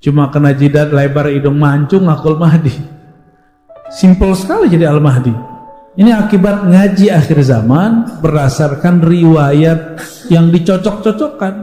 Cuma kena jidat, lebar hidung mancung, ngakul Mahdi. Simpel sekali jadi Al-Mahdi. Ini akibat ngaji akhir zaman berdasarkan riwayat yang dicocok-cocokkan,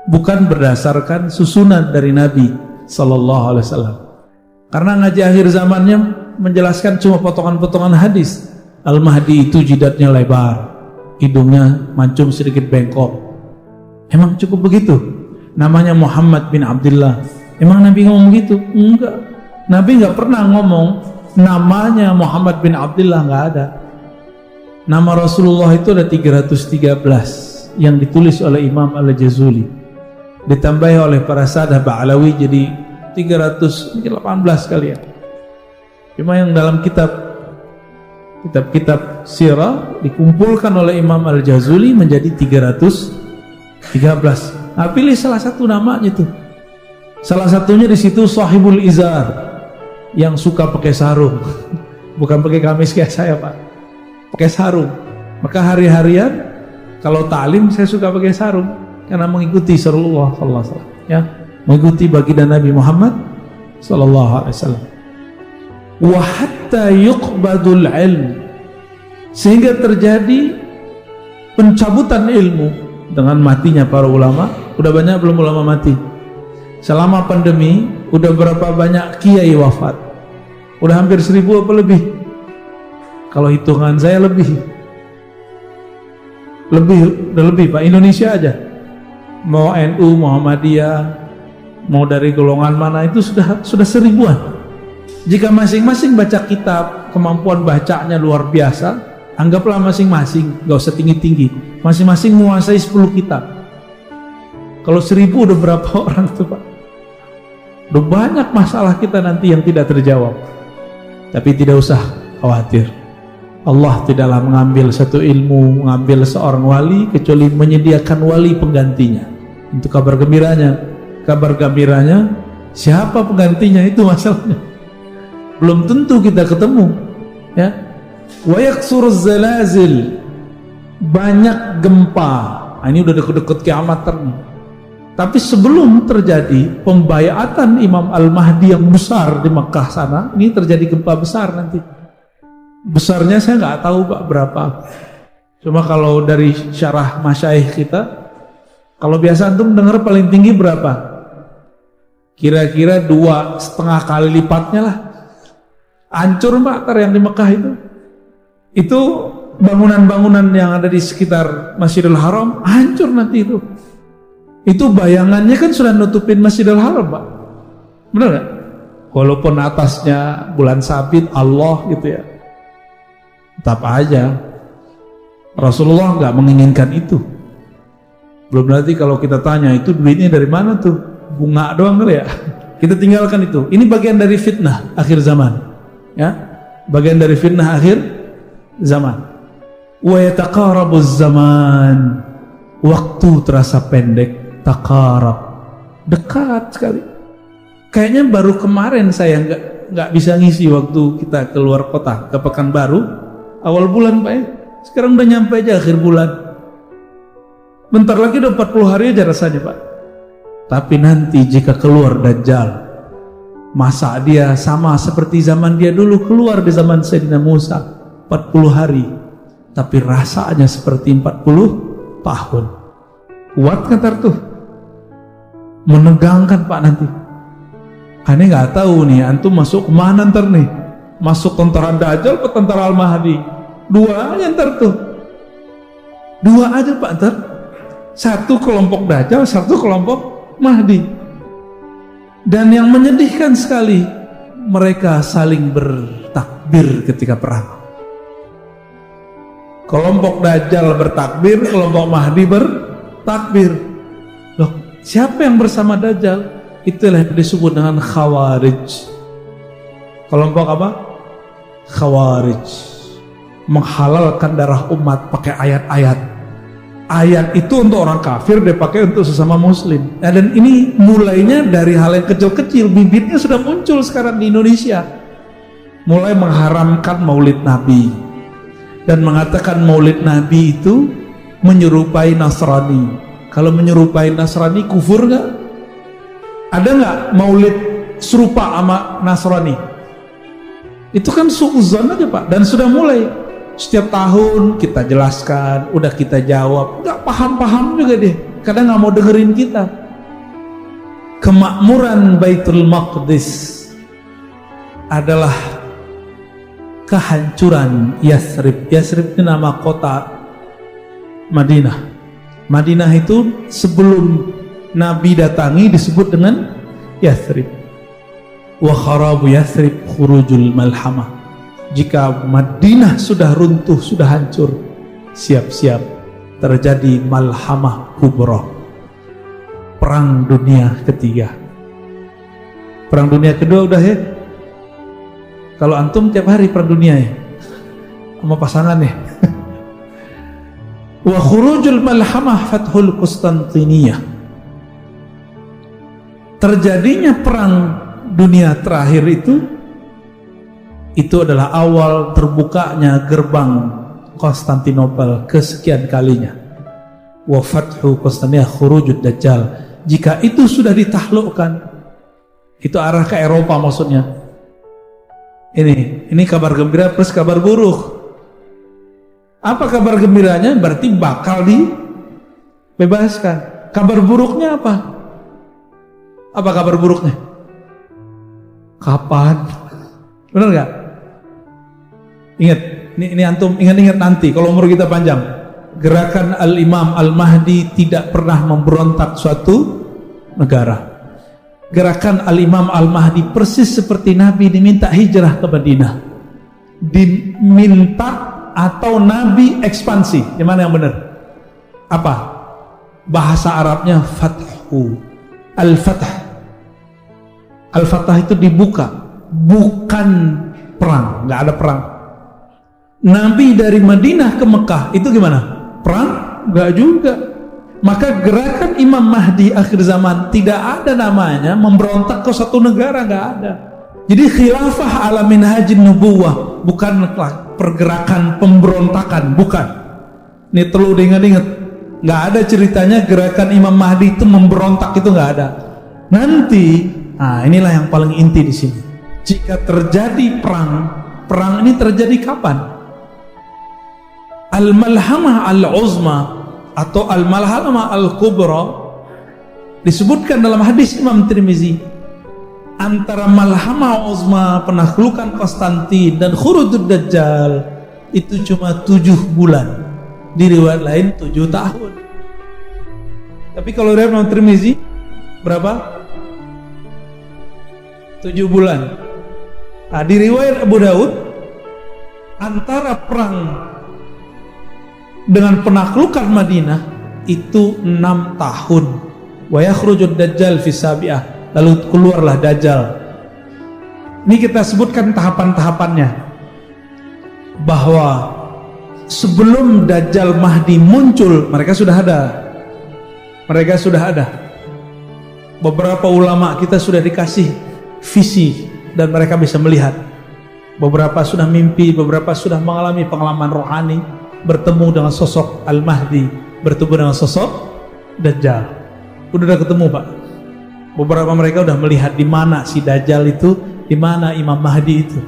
bukan berdasarkan susunan dari Nabi Sallallahu Alaihi Wasallam. Karena ngaji akhir zamannya menjelaskan cuma potongan-potongan hadis. Al-Mahdi itu jidatnya lebar, hidungnya mancung sedikit bengkok. Emang cukup begitu? Namanya Muhammad bin Abdullah. Emang Nabi ngomong gitu? Enggak. Nabi nggak pernah ngomong namanya Muhammad bin Abdullah, nggak ada. Nama Rasulullah itu ada 313 yang ditulis oleh Imam Al-Jazuli, ditambahi oleh para sahabat Ba'alawi jadi 318 kalian. Cuma yang dalam kitab sirah dikumpulkan oleh Imam Al-Jazuli menjadi 313. Nah, pilih salah satu namanya tuh. Salah satunya di situ Sahibul Izar, yang suka pakai sarung, bukan pakai gamis kayak saya Pak, pakai sarung. Maka hari-harian kalau ta'lim saya suka pakai sarung karena mengikuti Rasulullah sallallahu alaihi wasallam, ya, mengikuti baginda Nabi Muhammad sallallahu alaihi wasallam. Wa hatta yuqbadul ilm, sehingga terjadi pencabutan ilmu dengan matinya para ulama. Udah banyak belum ulama mati? Selama pandemi udah berapa banyak kiai wafat? Udah hampir 1000 apa lebih? Kalau hitungan saya lebih udah lebih Pak. Indonesia aja, mau NU, Muhammadiyah, mau dari golongan mana itu sudah 1000-an. Jika masing-masing baca kitab, kemampuan bacanya luar biasa, anggaplah masing-masing, gak usah tinggi-tinggi, masing-masing menguasai 10 kitab. Kalau 1000 udah berapa orang tuh Pak? Udah banyak masalah kita nanti yang tidak terjawab. Tapi tidak usah khawatir, Allah tidaklah mengambil satu ilmu, mengambil seorang wali kecuali menyediakan wali penggantinya. Itu kabar gembiranya. Kabar gembiranya, siapa penggantinya itu masalahnya. Belum tentu kita ketemu, ya. Wa yaksuruz zalazil, banyak gempa. Nah, ini udah deket-deket kiamat nih. Tapi sebelum terjadi pembayatan Imam Al-Mahdi yang besar di Mekah sana, ini terjadi gempa besar nanti. Besarnya saya nggak tahu Pak berapa. Cuma kalau dari syarah masyayikh kita, kalau biasa antum dengar paling tinggi berapa? Kira-kira 2,5 kali lipatnya lah. Hancur Pak tar yang di Mekah itu. Itu bangunan-bangunan yang ada di sekitar Masjidil Haram hancur nanti itu. Itu bayangannya kan sudah nutupin Masjidil Haram Pak, benar gak? Walaupun atasnya bulan sabit Allah gitu ya, tetap aja Rasulullah nggak menginginkan itu. Belum nanti kalau kita tanya itu duitnya dari mana tuh, bunga doang kali ya. Kita tinggalkan itu. Ini bagian dari fitnah akhir zaman, ya, bagian dari fitnah akhir zaman. Wa yataqarabuz zaman, waktu terasa pendek. Takarab, dekat sekali. Kayaknya baru kemarin saya nggak bisa ngisi waktu kita keluar kota ke Pekanbaru awal bulan Pak ya. Sekarang udah nyampe aja akhir bulan. Bentar lagi udah 40 hari aja rasanya Pak. Tapi nanti jika keluar Dajjal, masa dia sama seperti zaman dia dulu keluar di zaman Sayyidina Musa, 40 hari. Tapi rasanya seperti 40 tahun. Kuat kan tuh? Menegangkan Pak nanti. Aneh nggak tahu nih, antum masuk kemana ntar nih? Masuk tentara Dajjal atau tentara Al-Mahdi? Dua aja ntar tuh. Dua aja Pak ntar. Satu kelompok Dajjal, satu kelompok Mahdi. Dan yang menyedihkan sekali, mereka saling bertakbir ketika perang. Kelompok Dajjal bertakbir, kelompok Mahdi bertakbir. Loh, siapa yang bersama Dajjal? Itulah yang disebut dengan Khawarij. Kelompok apa? Khawarij. Menghalalkan darah umat pakai ayat-ayat. Ayat itu untuk orang kafir, dipakai untuk sesama muslim. Nah, dan ini mulainya dari hal yang kecil-kecil. Bibitnya sudah muncul sekarang di Indonesia. Mulai mengharamkan maulid Nabi dan mengatakan maulid Nabi itu menyerupai Nasrani. Kalau menyerupai Nasrani kufur gak? Ada nggak maulid serupa sama Nasrani? Itu kan suuzon aja Pak, dan sudah mulai setiap tahun kita jelaskan, udah kita jawab, nggak paham juga deh, kadang nggak mau dengerin kita. Kemakmuran Baitul Maqdis adalah kehancuran Yathrib. Yathrib itu nama kota Madinah. Madinah itu sebelum Nabi datangi disebut dengan Yathrib. Wa kharabu Yathrib khurujul malhamah. Jika Madinah sudah runtuh, sudah hancur, siap-siap terjadi malhamah kubra, perang dunia ketiga. Perang dunia kedua udah ya. Kalau antum tiap hari perang dunia ya, sama pasangan ya. Wa khurujul malhamah fathul Konstantiniyah. Terjadinya perang dunia terakhir itu adalah awal terbukanya gerbang Konstantinopel kesekian kalinya. Wa fathu Konstantiniyah khurujud dajjal. Jika itu sudah ditaklukkan, itu arah ke Eropa maksudnya. Ini kabar gembira plus kabar buruk. Apa kabar gembiranya? Berarti bakal dibebaskan. Kabar buruknya apa? Apa kabar buruknya? Kapan? Benar nggak? Ingat, ini antum ingat-ingat nanti kalau umur kita panjang. Gerakan Al-Imam Al-Mahdi tidak pernah memberontak suatu negara. Gerakan Al-Imam Al-Mahdi persis seperti Nabi diminta hijrah ke Madinah, diminta atau Nabi ekspansi. Yang mana yang benar? Apa? Bahasa Arabnya fathu. Al-Fath. Al-Fath itu dibuka, bukan perang. Nggak ada perang. Nabi dari Madinah ke Mekah itu gimana? Perang? Nggak juga. Maka gerakan Imam Mahdi akhir zaman tidak ada namanya memberontak ke satu negara, nggak ada. Jadi khilafah ala minhajin nubuwah bukanlah pergerakan pemberontakan, bukan. Ini perlu diingat-ingat. Nggak ada ceritanya gerakan Imam Mahdi itu memberontak, itu nggak ada. Nanti, inilah yang paling inti di sini. Jika terjadi perang ini terjadi kapan? Al-Malhamah Al-Uzma atau Al-Malhamah Al-Kubra disebutkan dalam hadis Imam Tirmizi. Antara Malhamah Uzma, penaklukan Konstantin, dan Khurujud Dajjal itu cuma 7 bulan. Di riwayat lain 7 tahun. Tapi kalau riwayat Imam Tirmizi berapa? 7 bulan. Di riwayat Abu Daud antara perang dengan penaklukan Madinah itu 6 tahun. Wa yakhrujud Dajjal fi sabi'ah. Lalu keluarlah Dajjal. Ini kita sebutkan tahapan-tahapannya, bahwa sebelum Dajjal Mahdi muncul mereka sudah ada. Beberapa ulama kita sudah dikasih visi dan mereka bisa melihat. Beberapa sudah mimpi, beberapa sudah mengalami pengalaman rohani, bertemu dengan sosok Al-Mahdi, bertemu dengan sosok Dajjal. Udah ketemu Pak. Beberapa mereka udah melihat di mana si Dajjal itu, di mana Imam Mahdi itu.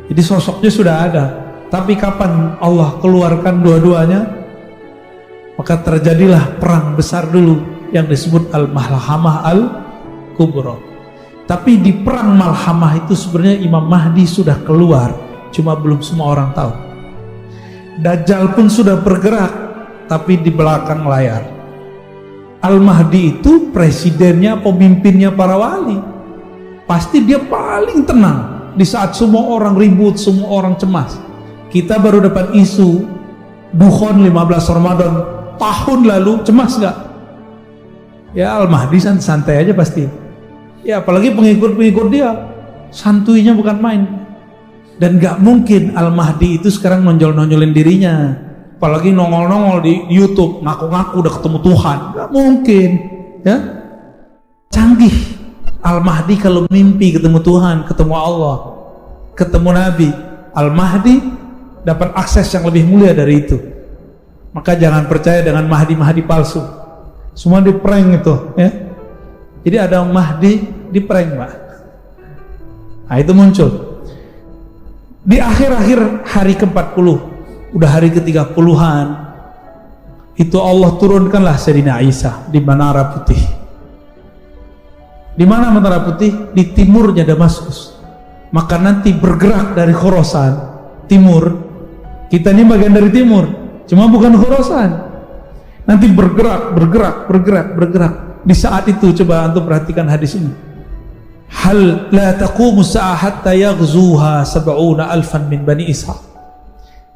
Jadi sosoknya sudah ada. Tapi kapan Allah keluarkan dua-duanya? Maka terjadilah perang besar dulu yang disebut Al-Malhamah Al-Kubra. Tapi di perang Malhamah itu sebenarnya Imam Mahdi sudah keluar, cuma belum semua orang tahu. Dajjal pun sudah bergerak, tapi di belakang layar. Al-Mahdi itu presidennya, pemimpinnya para wali. Pasti dia paling tenang di saat semua orang ribut, semua orang cemas. Kita baru dapat isu Dukhon 15 Ramadan tahun lalu, cemas gak? Ya Al-Mahdi santai aja pasti. Ya apalagi pengikut-pengikut dia, santuinya bukan main. Dan gak mungkin Al-Mahdi itu sekarang nonjol-nonjolin dirinya, apalagi nongol-nongol di YouTube ngaku-ngaku udah ketemu Tuhan. Gak mungkin ya. Canggih Al-Mahdi kalau mimpi ketemu Tuhan, ketemu Allah, ketemu Nabi. Al-Mahdi dapat akses yang lebih mulia dari itu. Maka jangan percaya dengan Mahdi-Mahdi palsu. Semua di prank itu ya. Jadi ada Mahdi di prank, Pak. Nah, itu muncul di akhir-akhir hari ke-40, udah hari ke-30-an, itu Allah turunkanlah Sayyidina Isa di Menara Putih. Di mana Menara Putih? Di timurnya Damaskus. Maka nanti bergerak dari Khorasan timur, kita ini bagian dari timur, cuma bukan Khorasan. Nanti bergerak. Di saat itu coba antum perhatikan hadis ini. Hal la taqumu sa'ah hatta yaghzuha 70,000 min Bani Ishaq.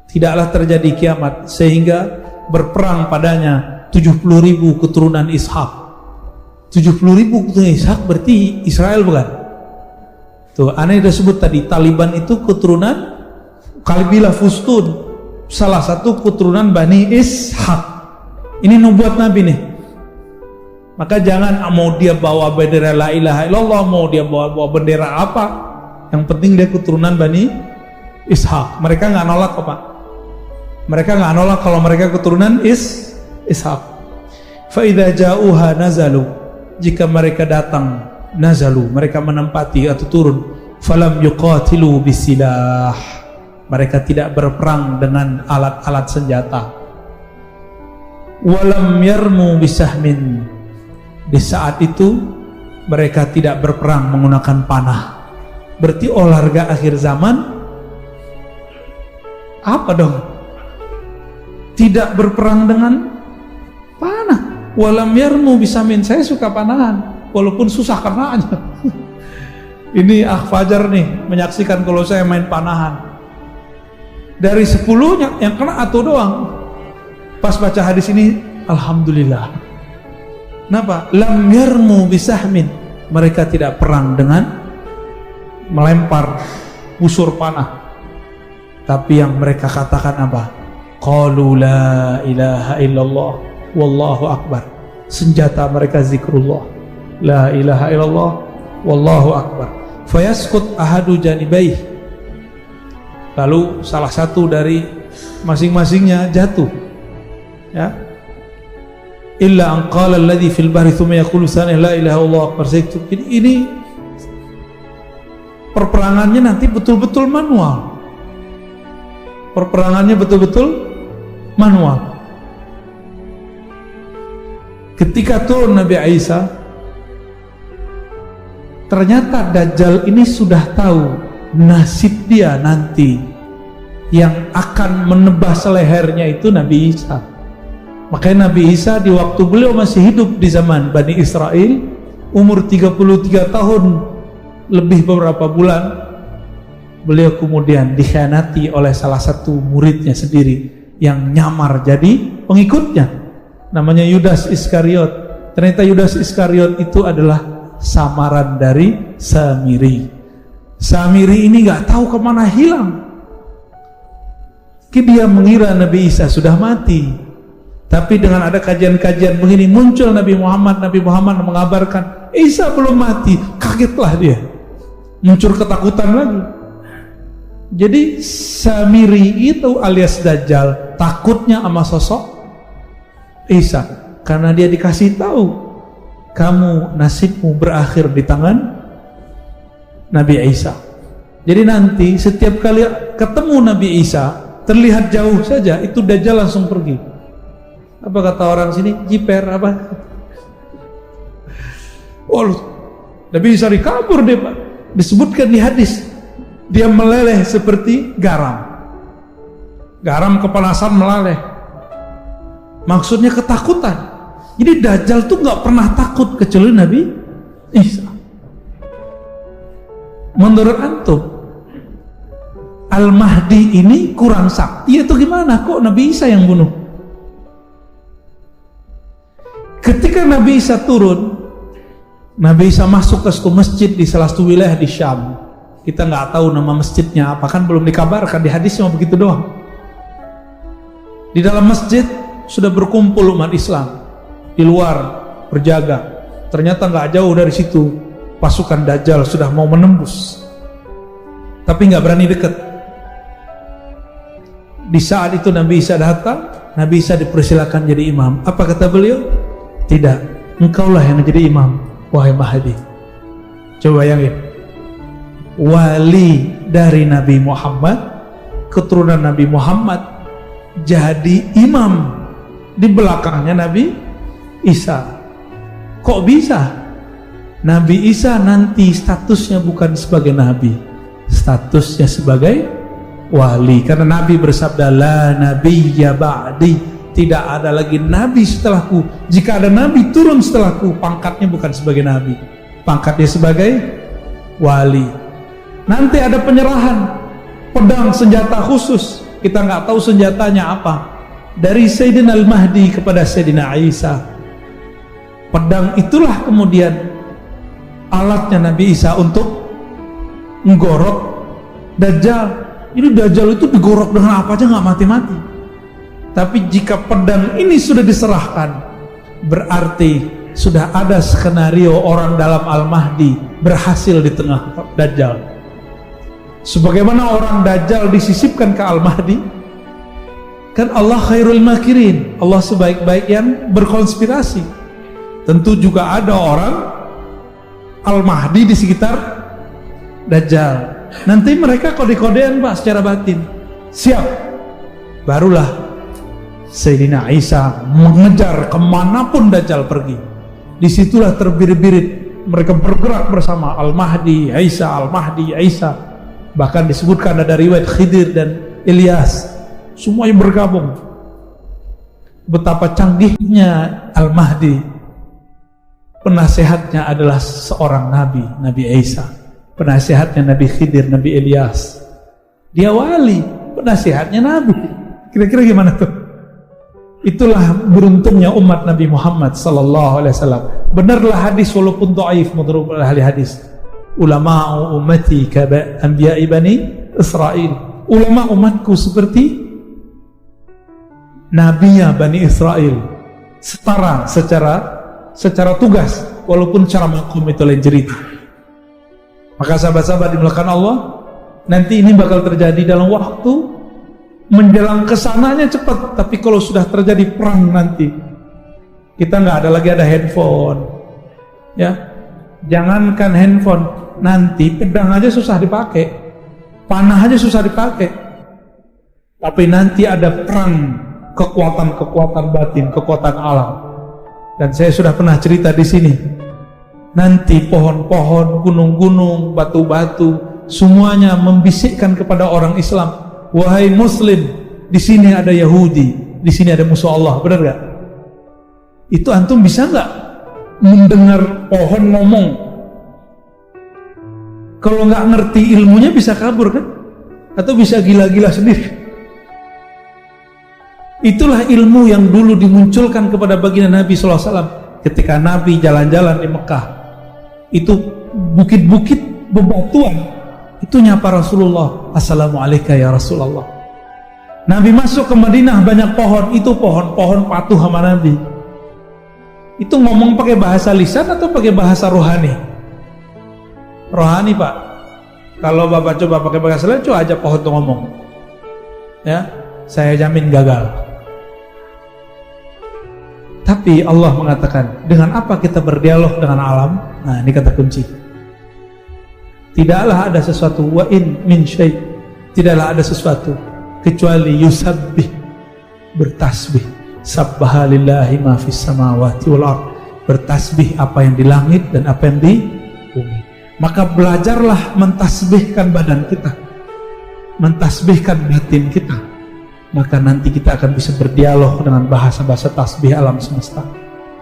Tidaklah terjadi kiamat sehingga berperang padanya 70.000 keturunan Ishaq. 70.000 keturunan Ishaq berarti Israel bukan? Tuh, aneh disebut tadi Taliban itu keturunan Kabilah Fustun, salah satu keturunan Bani Ishaq. Ini nubuat Nabi nih. Maka jangan mau dia bawa bendera la ilaha illallah, mau dia bawa bendera apa, yang penting dia keturunan Bani Ishaq. Mereka nggak nolak kok, Pak. Mereka nggak nolak kalau mereka keturunan Ishaq. Fa idza ja'uha nazalu, jika mereka datang, nazalu, mereka menempati atau turun, falam yuqatilu bisilah, mereka tidak berperang dengan alat-alat senjata. Walam yarmu bisahmin, di saat itu mereka tidak berperang menggunakan panah. Berarti olahraga akhir zaman apa dong? Tidak berperang dengan panah. Walam yarmu bisahmin, saya suka panahan walaupun susah karenanya. Ini Fajar nih menyaksikan kalau saya main panahan. Dari 10 yang kena atau doang. Pas baca hadis ini, alhamdulillah. Kenapa? Lam yarmu bisahmin, mereka tidak perang dengan melempar busur panah. Tapi yang mereka katakan apa? Qalu la ilaha illallah wallahu akbar. Senjata mereka zikrullah. La ilaha illallah wallahu akbar. Fayaskut ahadu janibaih. Lalu salah satu dari masing-masingnya jatuh. Ya. Illa an qala alladhi fil bahri thumma yaqulu thani la ilaha illallah akbar. Jadi ini perperangannya nanti betul-betul manual. Perperangannya betul-betul manual. Ketika turun Nabi Isa, ternyata Dajjal ini sudah tahu nasib dia nanti. Yang akan menebas lehernya itu Nabi Isa. Makanya Nabi Isa di waktu beliau masih hidup di zaman Bani Israel, umur 33 tahun lebih beberapa bulan, beliau kemudian dikhianati oleh salah satu muridnya sendiri yang nyamar jadi pengikutnya, namanya Yudas Iskariot. Ternyata Yudas Iskariot itu adalah samaran dari Samiri. Samiri ini nggak tahu kemana hilang. Dia mengira Nabi Isa sudah mati. Tapi dengan ada kajian-kajian begini, muncul Nabi Muhammad mengabarkan Isa belum mati. Kagetlah dia, muncul ketakutan lagi. Jadi Samiri itu alias Dajjal takutnya sama sosok Isa, karena dia dikasih tahu kamu nasibmu berakhir di tangan Nabi Isa. Jadi nanti setiap kali ketemu Nabi Isa terlihat jauh saja, itu Dajjal langsung pergi. Apa kata orang sini? Jiper apa? Oh, Nabi Isa kabur dia, Pak. Disebutkan di hadis, dia meleleh seperti garam. Garam kepanasan meleleh. Maksudnya ketakutan. Jadi Dajjal tuh nggak pernah takut kecuali Nabi Isa. Menurut antum, Al-Mahdi ini kurang sakti atau gimana? Kok Nabi Isa yang bunuh? Ketika Nabi Isa turun, Nabi Isa masuk ke satu masjid di salah satu wilayah di Syam. Kita nggak tahu nama masjidnya apa, kan belum dikabarkan, di hadis cuma begitu doang. Di dalam masjid sudah berkumpul umat Islam, di luar berjaga. Ternyata nggak jauh dari situ pasukan Dajjal sudah mau menembus, tapi nggak berani dekat. Di saat itu Nabi Isa datang, Nabi Isa dipersilakan jadi imam. Apa kata beliau? Tidak, engkaulah yang menjadi imam. wahai Mahdi. Coba bayangin, wali dari Nabi Muhammad, keturunan Nabi Muhammad, jadi imam di belakangnya Nabi Isa. Kok bisa? Nabi Isa nanti statusnya bukan sebagai nabi, statusnya sebagai wali, karena Nabi bersabda, la nabiyya ba'di, tidak ada lagi nabi setelahku. Jika ada nabi turun setelahku, pangkatnya bukan sebagai nabi, pangkatnya sebagai wali. Nanti ada penyerahan pedang senjata khusus, kita nggak tahu senjatanya apa, dari Sayyidina Al-Mahdi kepada Sayyidina Isa. Pedang itulah kemudian alatnya Nabi Isa untuk menggorok Dajjal. Ini Dajjal itu digorok dengan apa aja nggak mati-mati. Tapi jika pedang ini sudah diserahkan, berarti sudah ada skenario orang dalam Al-Mahdi berhasil di tengah Dajjal. Sebagaimana orang Dajjal disisipkan ke Al-Mahdi, kan Allah khairul makirin, Allah sebaik-baik yang berkonspirasi. Tentu juga ada orang Al-Mahdi di sekitar Dajjal. Nanti mereka kode-kodean Pak secara batin. Siap. Barulah Sayyidina Isa mengejar kemanapun Dajjal pergi. Disitulah terbirit-birit mereka bergerak bersama Al-Mahdi, Isa, Al-Mahdi, Isa. Bahkan disebutkan ada riwayat Khidir dan Ilyas, semuanya bergabung. Betapa canggihnya Al-Mahdi. Penasehatnya adalah seorang nabi, Nabi Isa. Penasehatnya Nabi Khidir, Nabi Ilyas. Dia wali, penasehatnya nabi. Kira-kira gimana tuh? Itulah beruntungnya umat Nabi Muhammad sallallahu alaihi wasallam. Benarlah hadis walaupun dhaif menurut ahli hadis. Ulama'u ummati ka anbiya'i bani Israel. Ulama umatku seperti nabinya Bani Israel. Setara secara tugas, walaupun cara makom itu lain cerita. Maka sahabat-sahabat dimulakan Allah, nanti ini bakal terjadi dalam waktu menjelang kesananya cepat. Tapi kalau sudah terjadi perang nanti, kita nggak ada lagi ada handphone, ya. Jangankan handphone, nanti pedang aja susah dipakai, panah aja susah dipakai. Tapi nanti ada perang, kekuatan batin, kekuatan alam. Dan saya sudah pernah cerita di sini. Nanti pohon-pohon, gunung-gunung, batu-batu, semuanya membisikkan kepada orang Islam, wahai Muslim, di sini ada Yahudi, di sini ada musuh Allah. Benar gak? Itu antum bisa nggak mendengar pohon ngomong? Kalau nggak ngerti ilmunya bisa kabur kan? Atau bisa gila-gila sendiri. Itulah ilmu yang dulu dimunculkan kepada baginda Nabi SAW ketika Nabi jalan-jalan di Mekah. Itu bukit-bukit bebatuan, itu nyapa Rasulullah, assalamualaikum ya Rasulullah. Nabi masuk ke Madinah, banyak pohon, itu pohon-pohon patuh sama Nabi. Itu ngomong pakai bahasa lisan atau pakai bahasa rohani? Rohani Pak. Kalau Bapak coba pakai bahasa lisan, coba aja pohon tuh ngomong, ya, saya jamin gagal. Tapi Allah mengatakan, dengan apa kita berdialog dengan alam? Nah, ini kata kunci. Tidaklah ada sesuatu, wa in min syai', tidaklah ada sesuatu kecuali yusabbih, bertasbih. Sabbaha lillahi ma fis samawati wal ard, bertasbih apa yang di langit dan apa yang di bumi. Maka belajarlah mentasbihkan badan kita, mentasbihkan batin kita. Maka nanti kita akan bisa berdialog dengan bahasa-bahasa tasbih alam semesta.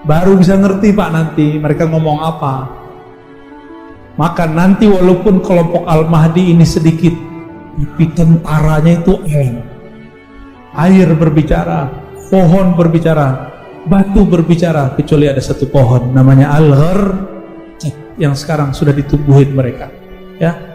Baru bisa ngerti Pak nanti mereka ngomong apa. Maka nanti walaupun kelompok Al-Mahdi ini sedikit, tapi tentaranya itu air berbicara, pohon berbicara, batu berbicara, kecuali ada satu pohon namanya Al-Ghar yang sekarang sudah ditumbuhin mereka, ya.